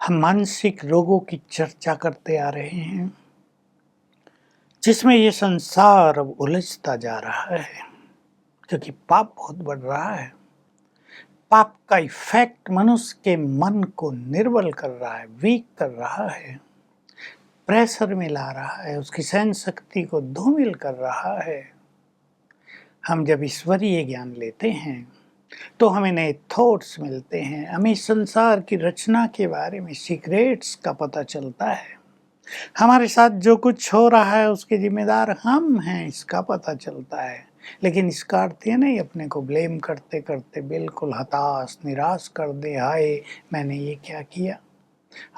हम मानसिक रोगों की चर्चा करते आ रहे हैं, जिसमें ये संसार अब उलझता जा रहा है, क्योंकि पाप बहुत बढ़ रहा है। पाप का इफेक्ट मनुष्य के मन को निर्बल कर रहा है, वीक कर रहा है, प्रेशर में ला रहा है, उसकी सहन शक्ति को धूमिल कर रहा है। हम जब ईश्वरीय ज्ञान लेते हैं, तो हमें नए थॉट्स मिलते हैं, हमें इस संसार की रचना के बारे में सीक्रेट्स का पता चलता है। हमारे साथ जो कुछ हो रहा है उसके जिम्मेदार हम हैं, इसका पता चलता है। लेकिन इसका अर्थ ये नहीं अपने को ब्लेम करते करते बिल्कुल हताश निराश कर दे, हाय मैंने ये क्या किया।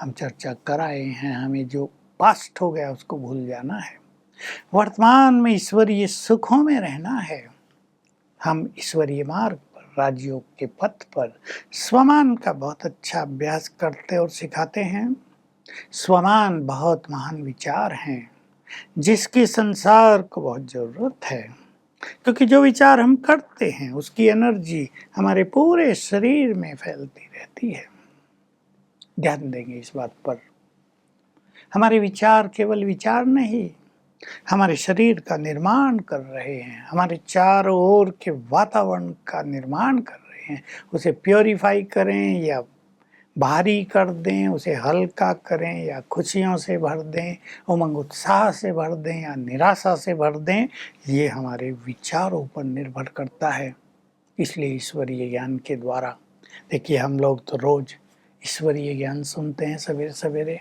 हम चर्चा कर आए हैं, हमें जो पास्ट हो गया उसको भूल जाना है, वर्तमान में ईश्वरीय सुखों में रहना है। हम ईश्वरीय मार्ग पर, राजयोग के पथ पर स्वमान का बहुत अच्छा अभ्यास करते और सिखाते हैं। स्वमान बहुत महान विचार हैं, जिसकी संसार को बहुत जरूरत है, क्योंकि जो विचार हम करते हैं उसकी एनर्जी हमारे पूरे शरीर में फैलती रहती है। ध्यान देंगे इस बात पर। हमारे विचार केवल विचार नहीं, हमारे शरीर का निर्माण कर रहे हैं, हमारे चारों ओर के वातावरण का निर्माण कर रहे हैं। उसे प्योरीफाई करें या भारी कर दें, उसे हल्का करें या खुशियों से भर दें, उमंग उत्साह से भर दें या निराशा से भर दें, ये हमारे विचारों पर निर्भर करता है। इसलिए ईश्वरीय ज्ञान के द्वारा, देखिए हम लोग तो रोज ईश्वरीय ज्ञान सुनते हैं सवेरे सवेरे।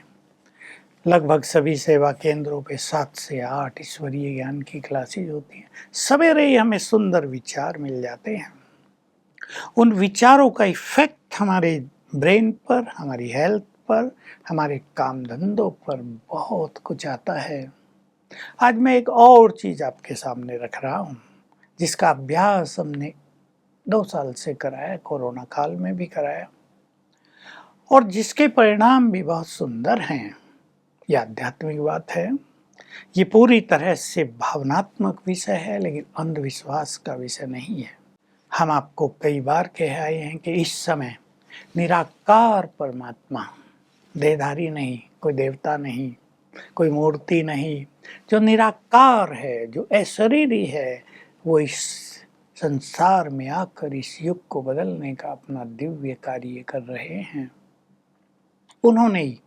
लगभग सभी सेवा केंद्रों पे 7 से 8 ईश्वरीय ज्ञान की क्लासेज होती हैं। सवेरे ही हमें सुंदर विचार मिल जाते हैं। उन विचारों का इफेक्ट हमारे ब्रेन पर, हमारी हेल्थ पर, हमारे काम धंधों पर बहुत कुछ आता है। आज मैं एक और चीज आपके सामने रख रहा हूँ, जिसका अभ्यास हमने 2 साल से कराया, कोरोना काल में भी कराया, और जिसके परिणाम भी बहुत सुंदर हैं। यह आध्यात्मिक बात है। ये पूरी तरह से भावनात्मक विषय है, लेकिन अंधविश्वास का विषय नहीं है। हम आपको कई बार कह आए हैं कि इस समय निराकार परमात्मा, देहधारी नहीं, कोई देवता नहीं, कोई मूर्ति नहीं, जो निराकार है, जो अशरीरी है, वो इस संसार में आकर इस युग को बदलने का अपना दिव्य कार्य कर रहे हैं। उन्होंने ही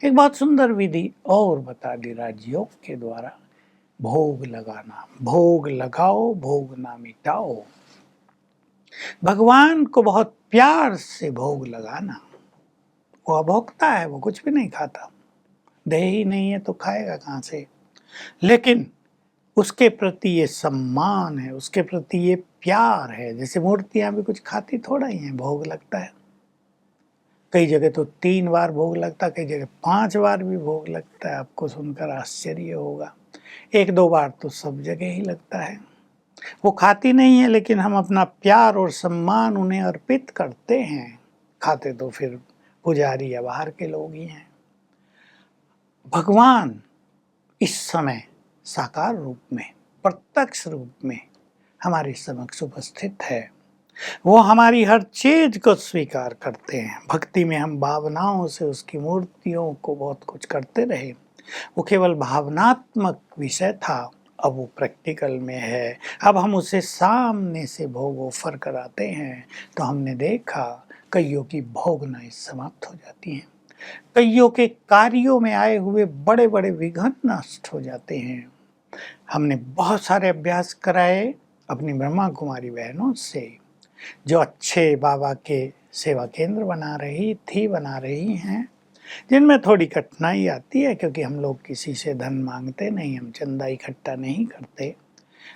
एक बहुत सुंदर विधि और बता दी राजयोग के द्वारा। भोग लगाना, भोग लगाओ भोग ना मिटाओ। भगवान को बहुत प्यार से भोग लगाना। वो अभोक्ता है, वो कुछ भी नहीं खाता, देह ही नहीं है तो खाएगा कहाँ से। लेकिन उसके प्रति ये सम्मान है, उसके प्रति ये प्यार है। जैसे मूर्तियां भी कुछ खाती थोड़ा ही हैं, भोग लगता है। कई जगह तो 3 बार भोग लगता है, कई जगह 5 बार भी भोग लगता है। आपको सुनकर आश्चर्य होगा, 1-2 बार तो सब जगह ही लगता है। वो खाती नहीं है, लेकिन हम अपना प्यार और सम्मान उन्हें अर्पित करते हैं। खाते तो फिर पुजारी या बाहर के लोग ही हैं। भगवान इस समय साकार रूप में, प्रत्यक्ष रूप में हमारे समक्ष उपस्थित है। वो हमारी हर चीज को स्वीकार करते हैं। भक्ति में हम भावनाओं से उसकी मूर्तियों को बहुत कुछ करते रहे। वो केवल भावनात्मक विषय था, अब वो प्रैक्टिकल में है। अब हम उसे सामने से भोग ऑफर कराते हैं, तो हमने देखा कईयों की भोगनाएं समाप्त हो जाती हैं, कईयों के कार्यों में आए हुए बड़े बड़े विघ्न नष्ट हो जाते हैं। हमने बहुत सारे अभ्यास कराए अपनी ब्रह्मा कुमारी बहनों से, जो अच्छे बाबा के सेवा केंद्र बना रही हैं, जिनमें थोड़ी कठिनाई आती है, क्योंकि हम लोग किसी से धन मांगते नहीं, हम चंदा इकट्ठा नहीं करते,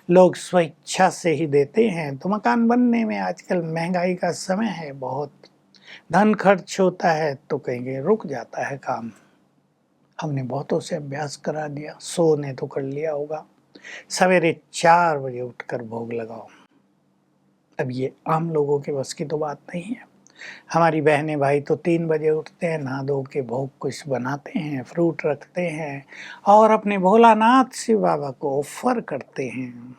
लोग स्वेच्छा से ही देते हैं। तो मकान बनने में आजकल महंगाई का समय है, बहुत धन खर्च होता है, तो कहीं रुक जाता है काम। हमने बहुतों से अभ्यास करा दिया, 100 ने तो कर लिया होगा। सवेरे 4 बजे उठकर भोग लगाओ। अब ये आम लोगों के बस की तो बात नहीं है। हमारी बहनें भाई तो 3 बजे उठते हैं, नहा धो के भोग कुछ बनाते हैं, फ्रूट रखते हैं और अपने भोलानाथ शिव बाबा को ऑफर करते हैं।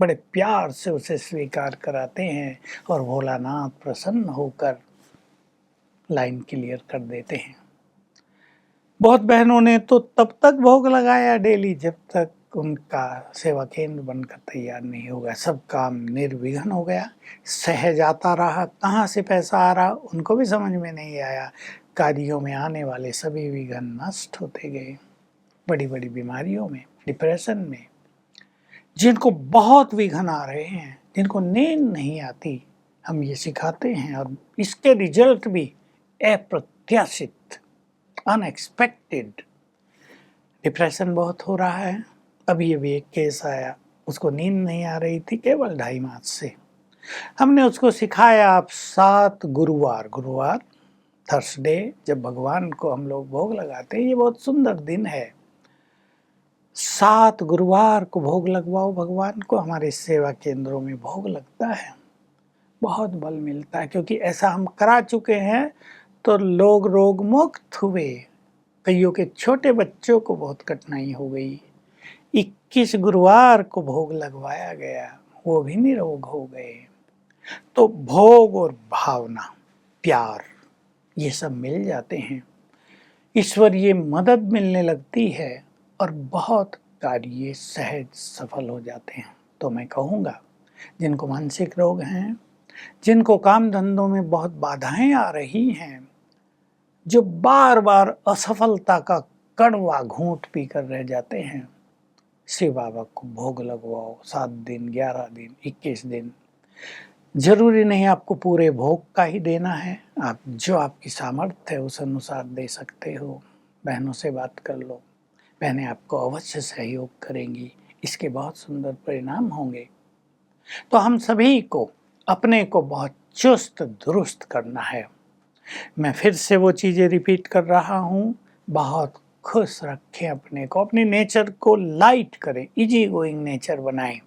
बड़े प्यार से उसे स्वीकार कराते हैं और भोलानाथ प्रसन्न होकर लाइन क्लियर कर देते हैं। बहुत बहनों ने तो तब तक भोग लगाया डेली जब तक उनका सेवा केंद्र बनकर तैयार नहीं हो गया। सब काम निर्विघ्न हो गया, सहज आता रहा। कहाँ से पैसा आ रहा उनको भी समझ में नहीं आया। कार्यों में आने वाले सभी विघ्न नष्ट होते गए। बड़ी बड़ी बीमारियों में, डिप्रेशन में, जिनको बहुत विघ्न आ रहे हैं, जिनको नींद नहीं आती, हम ये सिखाते हैं और इसके रिजल्ट भी अप्रत्याशित, अनएक्सपेक्टेड। डिप्रेशन बहुत हो रहा है। अभी अभी एक केस आया, उसको नींद नहीं आ रही थी केवल 2.5 मास से। हमने उसको सिखाया आप 7 गुरुवार थर्सडे, जब भगवान को हम लोग भोग लगाते हैं, ये बहुत सुंदर दिन है। 7 गुरुवार को भोग लगवाओ भगवान को। हमारे सेवा केंद्रों में भोग लगता है, बहुत बल मिलता है, क्योंकि ऐसा हम करा चुके हैं तो लोग रोग मुक्त हुए। कईयों के छोटे बच्चों को बहुत कठिनाई हो गई। 21 गुरुवार को भोग लगवाया गया, वो भी निरोग हो गए। तो भोग और भावना, प्यार, ये सब मिल जाते हैं, ईश्वरीय मदद मिलने लगती है और बहुत कार्य सहज सफल हो जाते हैं। तो मैं कहूँगा, जिनको मानसिक रोग हैं, जिनको काम धंधों में बहुत बाधाएं आ रही हैं, जो बार बार असफलता का कड़वा घूंट पी कर रह जाते हैं, शिव बाबा को भोग लगवाओ। 7 दिन, 11 दिन, 21 दिन, जरूरी नहीं आपको पूरे भोग का ही देना है। आप जो आपकी सामर्थ्य है उस अनुसार दे सकते हो। बहनों से बात कर लो, बहनें आपको अवश्य सहयोग करेंगी, इसके बहुत सुंदर परिणाम होंगे। तो हम सभी को अपने को बहुत चुस्त दुरुस्त करना है। मैं फिर से वो चीज़ें रिपीट कर रहा हूँ, बहुत खुश रखें अपने को, अपने नेचर को लाइट करें, इजी गोइंग नेचर बनाएं।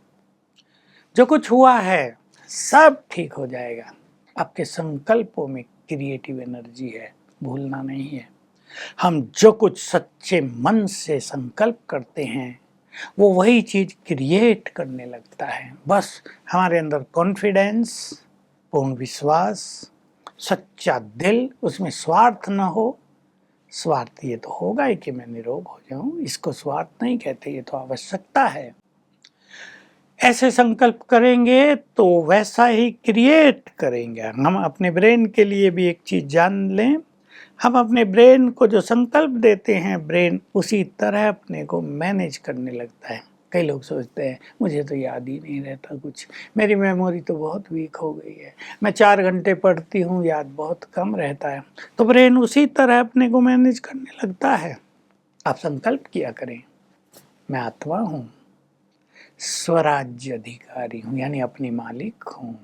जो कुछ हुआ है सब ठीक हो जाएगा। आपके संकल्पों में क्रिएटिव एनर्जी है, भूलना नहीं है। हम जो कुछ सच्चे मन से संकल्प करते हैं वो वही चीज क्रिएट करने लगता है। बस हमारे अंदर कॉन्फिडेंस, पूर्ण विश्वास, सच्चा दिल, उसमें स्वार्थ न हो। स्वार्थ ये तो होगा ही कि मैं निरोग हो जाऊं, इसको स्वार्थ नहीं कहते, ये तो आवश्यकता है। ऐसे संकल्प करेंगे तो वैसा ही क्रिएट करेंगे। हम अपने ब्रेन के लिए भी एक चीज जान लें, हम अपने ब्रेन को जो संकल्प देते हैं, ब्रेन उसी तरह अपने को मैनेज करने लगता है। कई लोग सोचते हैं मुझे तो याद ही नहीं रहता कुछ, मेरी मेमोरी तो बहुत वीक हो गई है, मैं 4 घंटे पढ़ती हूँ, याद बहुत कम रहता है। तो ब्रेन उसी तरह अपने को मैनेज करने लगता है। आप संकल्प किया करें, मैं आत्मा हूँ, स्वराज्य अधिकारी हूँ, यानी अपनी मालिक हूँ,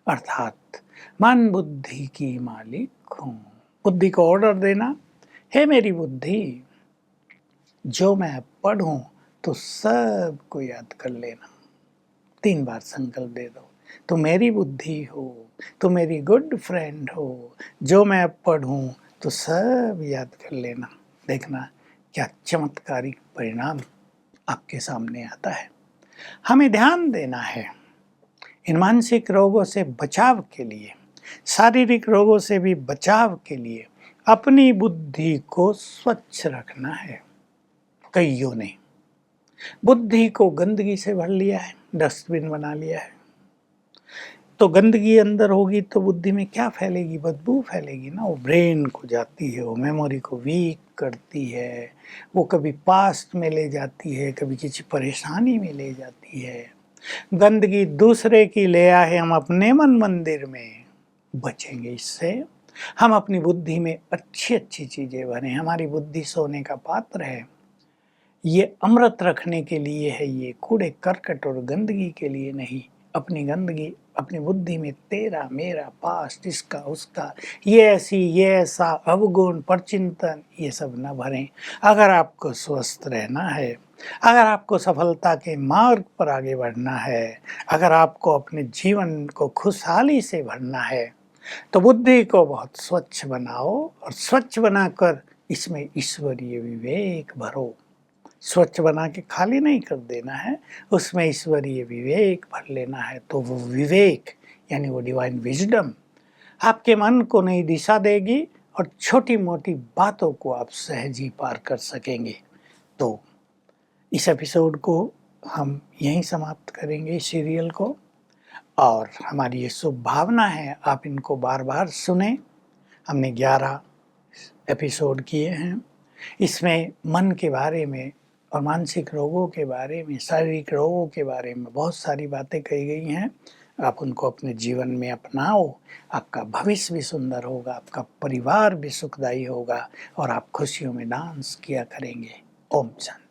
अर्थात मन बुद्धि की मालिक हूँ। बुद्धि को ऑर्डर देना, हे मेरी बुद्धि, जो मैं पढ़ूं तो सबको याद कर लेना। 3 बार संकल्प दे दो, तो मेरी बुद्धि हो, तो मेरी गुड फ्रेंड हो, जो मैं पढ़ूं तो सब याद कर लेना। देखना क्या चमत्कारिक परिणाम आपके सामने आता है। हमें ध्यान देना है इन मानसिक रोगों से बचाव के लिए, शारीरिक रोगों से भी बचाव के लिए अपनी बुद्धि को स्वच्छ रखना है। कईयों ने बुद्धि को गंदगी से भर लिया है, डस्टबिन बना लिया है। तो गंदगी अंदर होगी तो बुद्धि में क्या फैलेगी, बदबू फैलेगी ना। वो ब्रेन को जाती है, वो मेमोरी को वीक करती है, वो कभी पास्ट में ले जाती है, कभी किसी परेशानी में ले जाती है। गंदगी दूसरे की ले आए हम अपने मन मंदिर में, बचेंगे इससे। हम अपनी बुद्धि में अच्छी अच्छी चीजें भरें। हमारी बुद्धि सोने का पात्र है, ये अमृत रखने के लिए है, ये कूड़े करकट और गंदगी के लिए नहीं। अपनी गंदगी अपनी बुद्धि में तेरा मेरा पास्ट, इसका उसका, ये ऐसी ये ऐसा अवगुण परचिंतन, ये सब न भरें। अगर आपको स्वस्थ रहना है, अगर आपको सफलता के मार्ग पर आगे बढ़ना है, अगर आपको अपने जीवन को खुशहाली से भरना है, तो बुद्धि को बहुत स्वच्छ बनाओ और स्वच्छ बनाकर इसमें ईश्वरीय विवेक भरो। स्वच्छ बना के खाली नहीं कर देना है, उसमें ईश्वरीय विवेक भर लेना है। तो वो विवेक यानी वो डिवाइन विजडम आपके मन को नई दिशा देगी, और छोटी-मोटी बातों को आप सहज ही पार कर सकेंगे। तो इस एपिसोड को हम यहीं समाप्त करेंगे इस सीरियल को और हमारी ये शुभ भावना है आप इनको बार-बार सुनें। हमने 11 एपिसोड किए हैं। इसमें मन के बारे में और मानसिक रोगों के बारे में, शारीरिक रोगों के बारे में बहुत सारी बातें कही गई हैं। आप उनको अपने जीवन में अपनाओ, आपका भविष्य भी सुंदर होगा, आपका परिवार भी सुखदायी होगा और आप खुशियों में डांस किया करेंगे। ओम शांति।